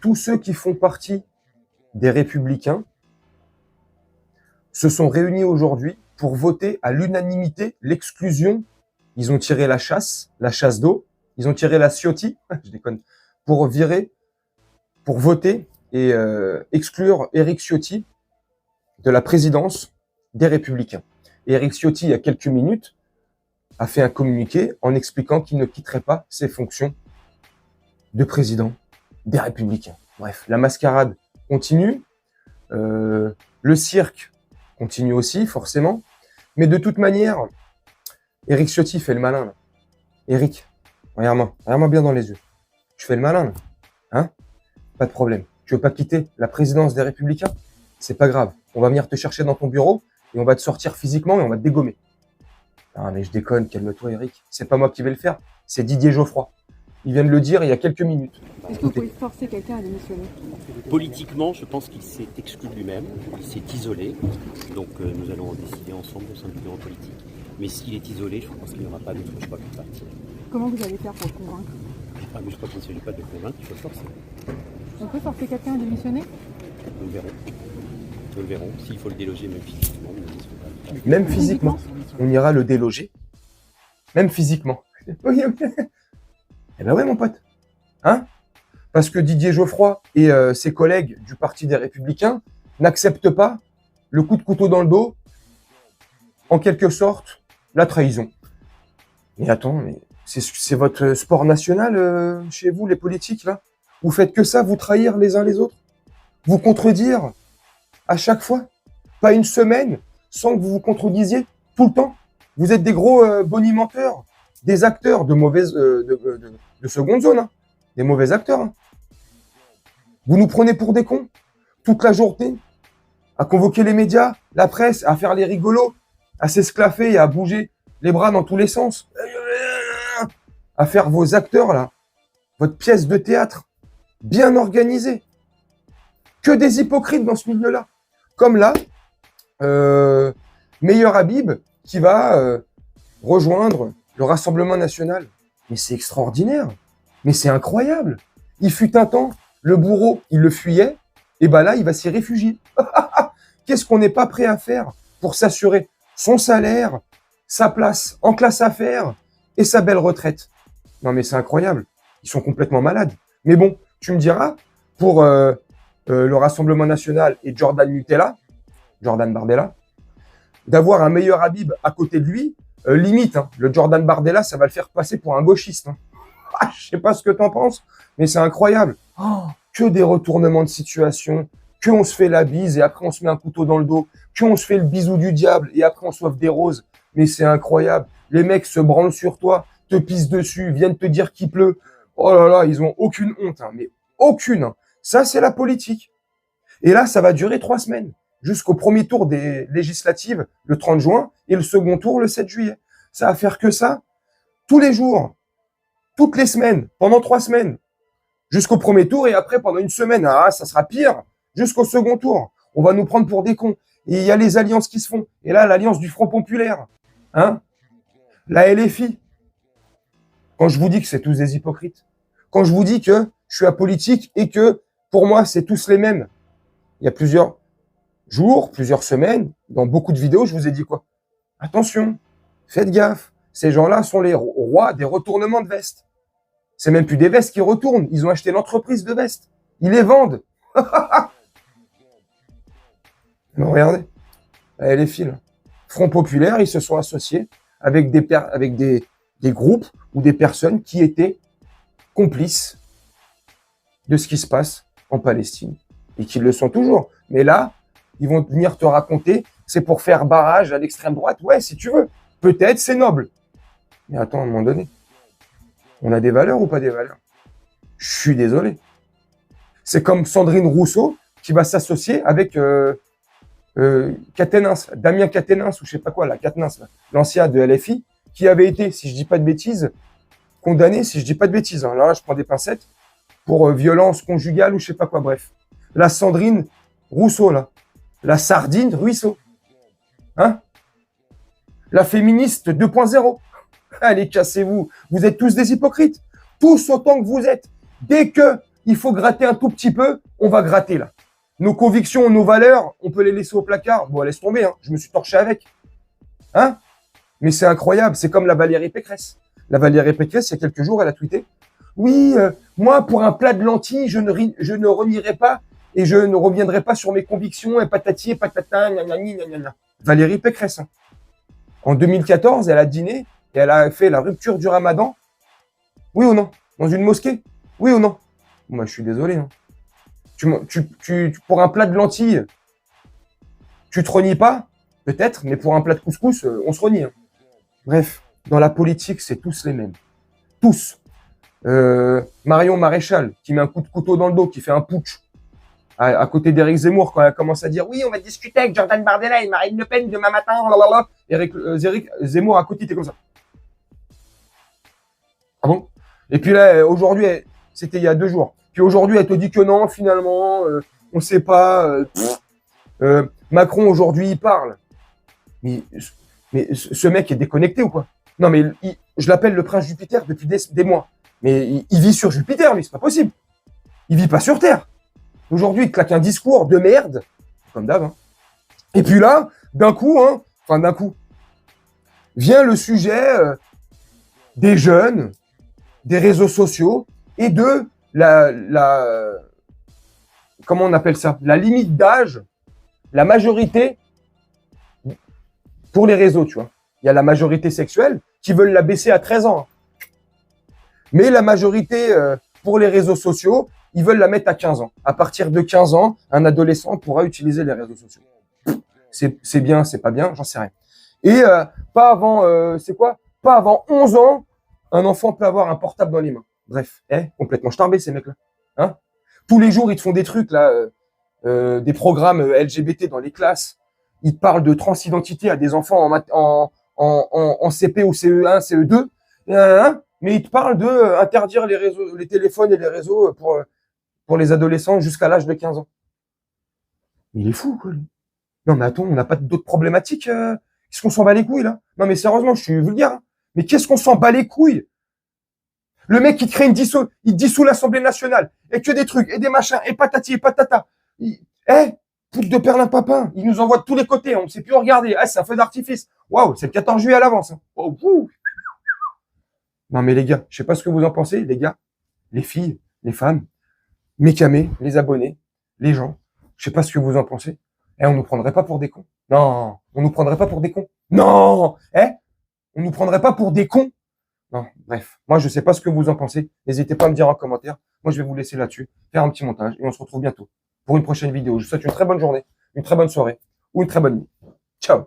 tous ceux qui font partie des Républicains se sont réunis aujourd'hui pour voter à l'unanimité l'exclusion. Ils ont tiré la chasse d'eau, ils ont tiré la Ciotti, je déconne, pour voter et exclure Éric Ciotti de la présidence des Républicains. Et Éric Ciotti, il y a quelques minutes, a fait un communiqué en expliquant qu'il ne quitterait pas ses fonctions de président des Républicains. Bref, la mascarade continue, le cirque continue aussi, forcément, mais de toute manière, Éric Ciotti fait le malin, là. Éric, regarde-moi bien dans les yeux. Tu fais le malin, là. Hein? Pas de problème. Tu veux pas quitter la présidence des Républicains? C'est pas grave. On va venir te chercher dans ton bureau et on va te sortir physiquement et on va te dégommer. Ah, mais je déconne, calme-toi, Éric. C'est pas moi qui vais le faire, c'est Didier Geoffroy. Il vient de le dire il y a quelques minutes. Est-ce que vous pouvez forcer quelqu'un à démissionner? Politiquement, je pense qu'il s'est exclu de lui-même, il s'est isolé. Donc nous allons en décider ensemble au sein du bureau politique. Mais s'il est isolé, je pense qu'il n'y aura pas d'autre choix que de partir. Comment vous allez faire pour le convaincre? Ah, mais je crois qu'il ne s'agit pas de le convaincre, il faut le forcer. On peut forcer quelqu'un à démissionner? Nous le verrons. Nous le verrons. S'il faut le déloger, même physiquement, nous ne disons pas. Même physiquement, on ira le déloger. Même physiquement. Oui, ok. Eh ben ouais, mon pote. Hein? Parce que Didier Geoffroy et ses collègues du Parti des Républicains n'acceptent pas le coup de couteau dans le dos, en quelque sorte, la trahison. Mais attends, mais c'est votre sport national chez vous, les politiques, là? Vous faites que ça, vous trahir les uns les autres? Vous contredire à chaque fois? Pas une semaine sans que vous vous contredisiez tout le temps? Vous êtes des gros bonimenteurs, des acteurs de mauvaise, de seconde zone, hein. Des mauvais acteurs. Hein. Vous nous prenez pour des cons toute la journée, à convoquer les médias, la presse, à faire les rigolos, à s'esclaffer et à bouger les bras dans tous les sens, à faire vos acteurs là, votre pièce de théâtre bien organisée. Que des hypocrites dans ce milieu-là. Comme là, Meilleur Habib qui va rejoindre le Rassemblement national. Mais c'est extraordinaire. Mais c'est incroyable. Il fut un temps, le bourreau, il le fuyait, et ben là, il va s'y réfugier. Qu'est-ce qu'on n'est pas prêt à faire pour s'assurer son salaire, sa place en classe affaires et sa belle retraite? Non mais c'est incroyable. Ils sont complètement malades. Mais bon, tu me diras, pour le Rassemblement national et Jordan Bardella, d'avoir un Meilleur Habib à côté de lui, limite, hein, le Jordan Bardella, ça va le faire passer pour un gauchiste. Hein. Je sais pas ce que t'en penses, mais c'est incroyable. Oh, que des retournements de situation, que on se fait la bise et après on se met un couteau dans le dos, que on se fait le bisou du diable et après on s'offre des roses. Mais c'est incroyable. Les mecs se branlent sur toi, te pissent dessus, viennent te dire qu'il pleut. Oh là là, ils ont aucune honte, hein, mais aucune. Hein. Ça, c'est la politique. Et là, ça va durer 3 semaines, jusqu'au premier tour des législatives, le 30 juin, et le second tour, le 7 juillet. Ça va faire que ça, tous les jours, toutes les semaines, pendant 3 semaines, jusqu'au premier tour, et après, pendant une semaine, ah, ça sera pire, jusqu'au second tour. On va nous prendre pour des cons. Et il y a les alliances qui se font. Et là, l'alliance du Front Populaire, hein, la LFI. Quand je vous dis que c'est tous des hypocrites, quand je vous dis que je suis apolitique et que, pour moi, c'est tous les mêmes. Il y a plusieurs jours, plusieurs semaines, dans beaucoup de vidéos, je vous ai dit quoi? Attention, faites gaffe. Ces gens-là sont les rois des retournements de vestes. C'est même plus des vestes qui retournent. Ils ont acheté l'entreprise de vestes. Ils les vendent. Non, regardez. Les fils. Front Populaire, ils se sont associés avec des groupes ou des personnes qui étaient complices de ce qui se passe en Palestine. Et qui le sont toujours. Mais là, ils vont venir te raconter, c'est pour faire barrage à l'extrême droite. Ouais, si tu veux. Peut-être, c'est noble. Mais attends, à un moment donné, on a des valeurs ou pas des valeurs? Je suis désolé. C'est comme Sandrine Rousseau qui va s'associer avec Quatennens, Damien Quatennens, ou je sais pas quoi, la Quatennens, l'ancien de LFI, qui avait été, si je dis pas de bêtises, condamné, si je dis pas de bêtises, hein, là je prends des pincettes, pour violence conjugale ou je sais pas quoi, bref. La Sandrine Rousseau, là. La sardine Ruisseau. Hein? La féministe 2.0. Allez, cassez-vous. Vous êtes tous des hypocrites. Tous autant que vous êtes. Dès que il faut gratter un tout petit peu, on va gratter là. Nos convictions, nos valeurs, on peut les laisser au placard. Bon, laisse tomber, hein. Je me suis torché avec. Hein? Mais c'est incroyable, c'est comme la Valérie Pécresse. La Valérie Pécresse, il y a quelques jours, elle a tweeté. Oui, moi, pour un plat de lentilles, je ne renierai pas et je ne reviendrai pas sur mes convictions et patati et patata, gna. Valérie Pécresse. Hein. En 2014, elle a dîné et elle a fait la rupture du ramadan. Oui ou non? Dans une mosquée? Oui ou non? Moi, je suis désolé. Hein. Pour un plat de lentilles, tu te renies pas? Peut-être, mais pour un plat de couscous, on se renie. Hein. Bref, dans la politique, c'est tous les mêmes. Tous. Marion Maréchal, qui met un coup de couteau dans le dos, qui fait un putsch à côté d'Éric Zemmour, quand elle commence à dire « Oui, on va discuter avec Jordan Bardella et Marine Le Pen demain matin, blablabla. » Éric Zemmour à côté, était comme ça. Ah bon? Et puis là, aujourd'hui, c'était il y a 2 jours. Puis aujourd'hui, elle te dit que non, finalement, on sait pas. Macron, aujourd'hui, il parle. Mais ce mec est déconnecté ou quoi? Non, mais je l'appelle le prince Jupiter depuis des mois. Mais il vit sur Jupiter, lui, c'est pas possible. Il vit pas sur Terre. Aujourd'hui, il claque un discours de merde, comme d'hab. Hein. Et puis là, d'un coup, vient le sujet des jeunes, des réseaux sociaux et de comment on appelle ça? La limite d'âge, la majorité pour les réseaux, tu vois. Il y a la majorité sexuelle qui veulent la baisser à 13 ans. Mais la majorité pour les réseaux sociaux, ils veulent la mettre à 15 ans. À partir de 15 ans, un adolescent pourra utiliser les réseaux sociaux. C'est bien, c'est pas bien, j'en sais rien. Et pas avant, pas avant 11 ans, un enfant peut avoir un portable dans les mains. Bref, complètement starbé ces mecs-là. Hein? Tous les jours, ils te font des trucs, là, des programmes LGBT dans les classes. Ils te parlent de transidentité à des enfants en CP ou CE1, CE2. Mais ils te parlent de interdire les téléphones et les réseaux pour les adolescents jusqu'à l'âge de 15 ans. Mais il est fou, quoi. Lui. Non, mais attends, on n'a pas d'autres problématiques. Qu'est-ce qu'on s'en bat les couilles, là? Non, mais sérieusement, je suis vulgaire. Hein. Mais qu'est-ce qu'on s'en bat les couilles? Le mec, il te crée il dissout l'Assemblée nationale. Et que des trucs, et des machins, et patati, et patata. Poudre de perlimpinpin. Il nous envoie de tous les côtés. On ne sait plus regarder. C'est un feu d'artifice. Waouh, c'est le 14 juillet à l'avance. Hein. Oh, non, mais les gars, je sais pas ce que vous en pensez, les gars, les filles, les femmes, mes camés, les abonnés, les gens. Je sais pas ce que vous en pensez. On nous prendrait pas pour des cons. Non, on nous prendrait pas pour des cons. Non, on nous prendrait pas pour des cons. Non, bref. Moi, je sais pas ce que vous en pensez. N'hésitez pas à me dire en commentaire. Moi, je vais vous laisser là-dessus, faire un petit montage et on se retrouve bientôt pour une prochaine vidéo. Je vous souhaite une très bonne journée, une très bonne soirée ou une très bonne nuit. Ciao.